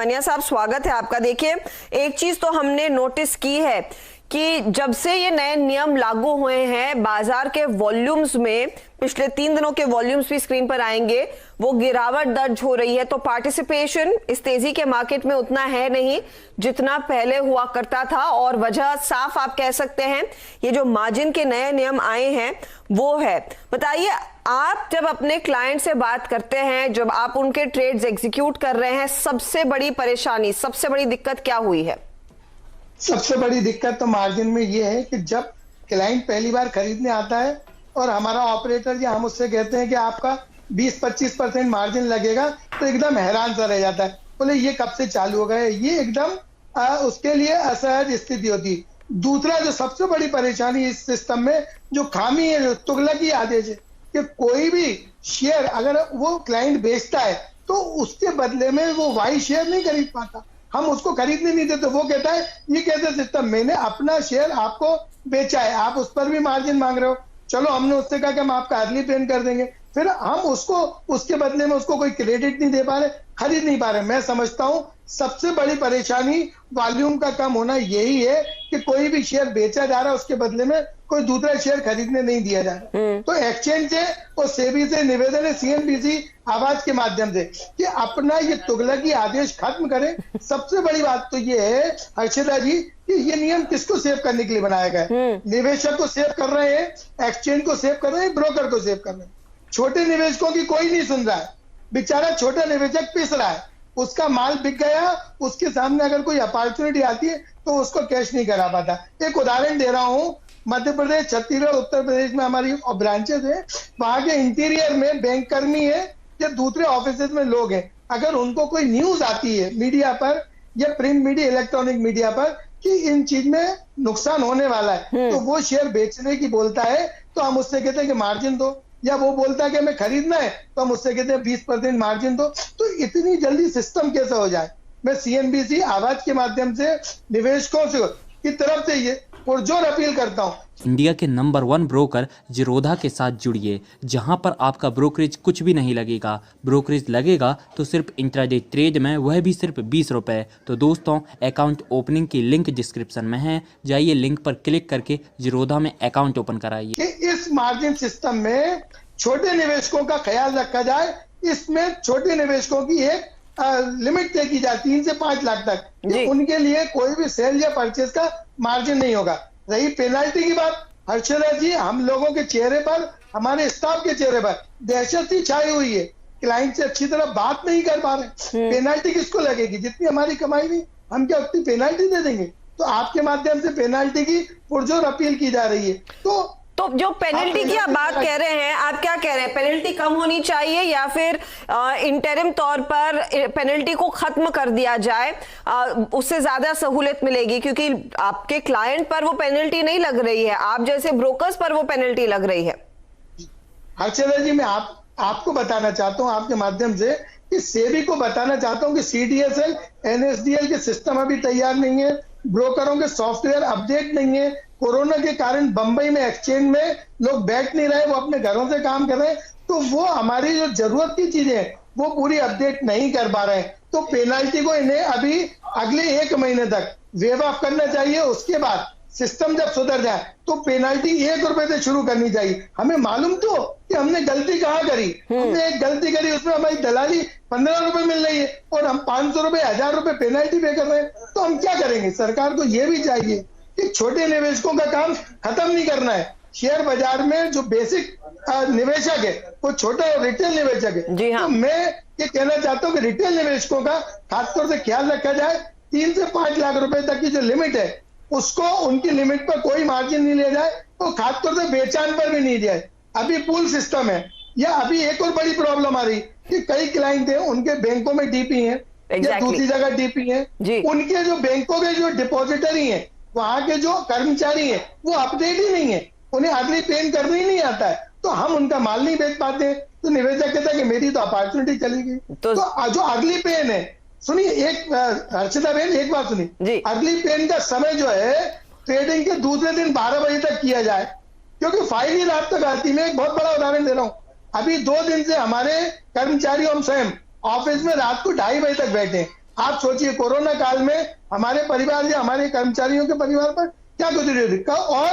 मनिया साहब, स्वागत है आपका। देखिए, एक चीज तो हमने नोटिस की है कि जब से ये नए नियम लागू हुए हैं, बाजार के वॉल्यूम्स में पिछले 3 दिनों के वॉल्यूम्स भी स्क्रीन पर आएंगे, वो गिरावट दर्ज हो रही है। तो पार्टिसिपेशन इस तेजी के मार्केट में उतना है नहीं जितना पहले हुआ करता था, और वजह साफ आप कह सकते हैं ये जो मार्जिन के नए नियम आए हैं वो है। बताइए, आप जब अपने क्लाइंट से बात करते हैं, जब आप उनके ट्रेड्स एग्जीक्यूट कर रहे हैं, सबसे बड़ी परेशानी, सबसे बड़ी दिक्कत क्या हुई है? सबसे बड़ी दिक्कत तो मार्जिन में ये है कि जब क्लाइंट पहली बार खरीदने आता है और हमारा ऑपरेटर या हम उससे कहते हैं कि आपका 20-25% मार्जिन लगेगा, तो एकदम हैरान सा रह जाता है। बोले ये कब से चालू हो गया? ये एकदम उसके लिए असहज स्थिति होती है। दूसरा जो सबसे बड़ी परेशानी इस सिस्टम में जो खामी है, जो तुगलकी आदेश है कि कोई भी शेयर अगर वो क्लाइंट बेचता है तो उसके बदले में वो वाई शेयर नहीं खरीद पाता, हम उसको खरीदने नहीं देते। वो कहता है ये कैसे सिस्टम, मैंने अपना शेयर आपको बेचा है, आप उस पर भी मार्जिन मांग रहे हो। चलो, हमने उससे कहा कि हम आपका अर्ली पेमेंट कर देंगे, फिर हम उसको उसके बदले में उसको कोई क्रेडिट नहीं दे पा रहे, खरीद नहीं पा रहे। मैं समझता हूं सबसे बड़ी परेशानी वॉल्यूम का कम होना यही है कि कोई भी शेयर बेचा जा रहा है, उसके बदले में कोई दूसरा शेयर खरीदने नहीं दिया जा रहा। तो एक्सचेंज से और सेबी से निवेदन है, सीएनबीसी आवाज के माध्यम से, कि अपना ये तुगलकी आदेश खत्म करें। सबसे बड़ी बात तो ये है हर्षिता जी कि ये नियम किसको सेव करने के लिए बनाया गया है? निवेशक को सेव कर रहे हैं, एक्सचेंज को सेव कर रहे हैं, ब्रोकर को सेव कर रहे हैं। छोटे निवेशकों की कोई नहीं सुन रहा है, बेचारा छोटा निवेशक पिस रहा है, उसका माल बिक गया, उसके सामने अगर कोई अपॉर्चुनिटी आती है तो उसको कैश नहीं करा पाता। एक उदाहरण दे रहा हूं, मध्य प्रदेश, छत्तीसगढ़, उत्तर प्रदेश में हमारी ब्रांचेस है, वहां के इंटीरियर में बैंक कर्मी है या दूसरे ऑफिस में लोग हैं, अगर उनको कोई न्यूज आती है मीडिया पर या प्रिंट मीडिया, इलेक्ट्रॉनिक मीडिया पर कि इन चीज में नुकसान होने वाला है, तो वो शेयर बेचने की बोलता है तो हम उससे कहते हैं कि मार्जिन दो, या वो बोलता है कि हमें खरीदना है तो हम उससे कहते हैं 20% मार्जिन दो। तो इतनी जल्दी सिस्टम कैसे हो जाए? मैं सीएनबीसी आवाज के माध्यम से निवेशकों से की तरफ से ये पुरजोर अपील करता हूं, इंडिया के नंबर 1 ब्रोकर जिरोधा के साथ जुड़िए, जहां पर आपका ब्रोकरेज कुछ भी नहीं लगेगा। ब्रोकरेज लगेगा तो सिर्फ इंट्राडे ट्रेड में, वह भी सिर्फ 20 रुपए। तो दोस्तों, अकाउंट ओपनिंग की लिंक डिस्क्रिप्शन में है, जाइए लिंक पर क्लिक करके जिरोधा में अकाउंट ओपन कराइए। कि इस मार्जिन सिस्टम में छोटे निवेशकों का ख्याल रखा जाए, इसमें छोटे निवेशकों की एक लिमिट तय की जाए 3 से 5 लाख तक, उनके लिए कोई भी सेल या परचेज का मार्जिन नहीं होगा। रही पेनाल्टी की बात, हर्षिता जी, हम लोगों के चेहरे पर, हमारे स्टाफ के चेहरे पर दहशत ही छाई हुई है। क्लाइंट से अच्छी तरह बात नहीं कर पा रहे, पेनाल्टी किसको लगेगी? जितनी हमारी कमाई नहीं, हम क्या उतनी पेनाल्टी दे देंगे? तो आपके माध्यम से पेनाल्टी की पुरजोर अपील की जा रही है। तो जो पेनल्टी की आप बात कह रहे हैं, आप क्या कह रहे हैं? पेनल्टी कम होनी चाहिए या फिर इंटरिम तौर पर पेनल्टी को खत्म कर दिया जाए, उससे ज्यादा सहूलियत मिलेगी? क्योंकि आपके क्लाइंट पर वो पेनल्टी नहीं लग रही है, आप जैसे ब्रोकर्स पर वो पेनल्टी लग रही है। हर्षिता जी, मैं आपको बताना चाहता हूं आपके माध्यम से कि सेबी को बताना चाहता हूं कि सीडीएसएल, एनएसडीएल के सिस्टम अभी तैयार नहीं है, ब्रोकरों के सॉफ्टवेयर अपडेट नहीं है। कोरोना के कारण बंबई में एक्सचेंज में लोग बैठ नहीं रहे, वो अपने घरों से काम कर रहे हैं, तो वो हमारी जो जरूरत की चीजें हैं वो पूरी अपडेट नहीं कर पा रहे हैं। तो पेनाल्टी को इन्हें अभी अगले 1 महीने तक वेव ऑफ करना चाहिए। उसके बाद सिस्टम जब सुधर जाए तो पेनाल्टी 1 रुपए से शुरू करनी चाहिए। हमें मालूम तो कि हमने गलती कहाँ करी, हमने एक गलती करी, उसमें हमारी दलाली 15 रुपए मिल रही है और हम 500 रुपए, 1000 रुपए पेनाल्टी पे कर रहे हैं, तो हम क्या करेंगे? सरकार को यह भी चाहिए कि छोटे निवेशकों का काम खत्म नहीं करना है। शेयर बाजार में जो बेसिक निवेशक है वो छोटा और रिटेल निवेशक है। जी हाँ। तो मैं ये कहना चाहता हूँ कि रिटेल निवेशकों का खासतौर से ख्याल रखा जाए। 3 से 5 लाख रुपए तक की जो लिमिट है उसको, उनकी लिमिट पर कोई मार्जिन नहीं लिया जाए, और खासतौर से बेचान पर भी नहीं दिया जाए। अभी पूल सिस्टम है, या अभी एक और बड़ी प्रॉब्लम आ रही कि कई क्लाइंट है, उनके बैंकों में डीपी है या दूसरी जगह डीपी है, उनके जो बैंकों के जो डिपॉजिटरी है, वहां के जो कर्मचारी हैं वो अपडेट ही नहीं है, उन्हें अर्ली पेमेंट करना ही नहीं आता है, तो हम उनका माल नहीं बेच पाते हैं। तो निवेशक कहता है कि मेरी तो अपॉर्चुनिटी चली गई। तो जो अर्ली पेन है, सुनिए, एक हर्षिता बहन एक बात सुनिए, अर्ली पेन का समय जो है ट्रेडिंग के दूसरे दिन 12 बजे तक किया जाए, क्योंकि फाइल ही रात तक आती है। मैं एक बहुत बड़ा उदाहरण दे रहा हूँ, अभी 2 दिन से हमारे कर्मचारी हम स्वयं ऑफिस में रात को 2:30 बजे तक बैठे हैं। आप सोचिए कोरोना काल में हमारे परिवार या हमारे कर्मचारियों के परिवार पर क्या गुजरी होगी। और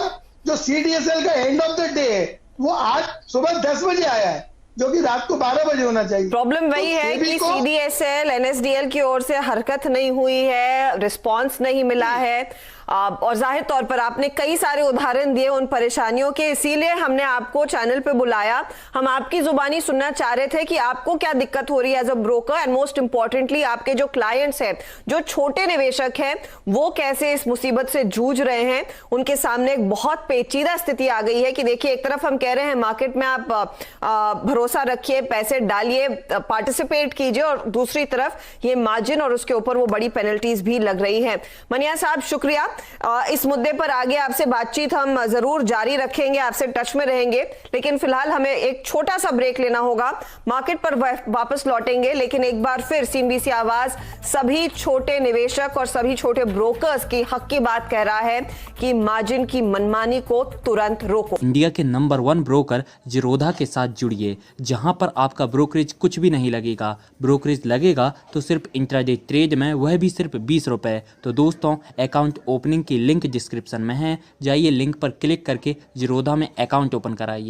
जो CDSL का एंड ऑफ द डे है वो आज सुबह 10 बजे आया है, जो कि रात को 12 बजे होना चाहिए। प्रॉब्लम वही है कि CDSL NSDL की ओर से हरकत नहीं हुई है, रिस्पांस नहीं मिला है, और जाहिर तौर पर आपने कई सारे उदाहरण दिए उन परेशानियों के, इसीलिए हमने आपको चैनल पे बुलाया। हम आपकी जुबानी सुनना चाह रहे थे कि आपको क्या दिक्कत हो रही है as a broker, and most importantly आपके जो क्लाइंट्स हैं, जो छोटे निवेशक हैं, वो कैसे इस मुसीबत से जूझ रहे हैं। उनके सामने एक बहुत पेचीदा स्थिति आ गई है कि देखिए, एक तरफ हम कह रहे हैं मार्केट में आप भरोसा रखिए, पैसे डालिए, पार्टिसिपेट कीजिए, और दूसरी तरफ ये मार्जिन और उसके ऊपर वो बड़ी पेनल्टीज भी लग रही हैं। मनिया साहब, शुक्रिया। इस मुद्दे पर आगे आपसे बातचीत हम जरूर जारी रखेंगे, आपसे टच में रहेंगे, लेकिन फिलहाल हमें एक छोटा सा ब्रेक लेना होगा। मार्केट पर वापस लौटेंगे, लेकिन एक बार फिर CNBC आवाज सभी छोटे निवेशक और सभी छोटे ब्रोकर्स की हक की बात कह रहा है कि मार्जिन की मनमानी को तुरंत रोको। इंडिया के नंबर 1 ब्रोकर जिरोधा के साथ जुड़िए, जहां पर आपका ब्रोकरेज कुछ भी नहीं लगेगा। ब्रोकरेज लगेगा तो सिर्फ इंट्राडे ट्रेड में, वह भी सिर्फ 20 रुपए। तो दोस्तों, अकाउंट ओपनिंग की लिंक डिस्क्रिप्शन में है, जाइए लिंक पर क्लिक करके जिरोधा में अकाउंट ओपन कराइए।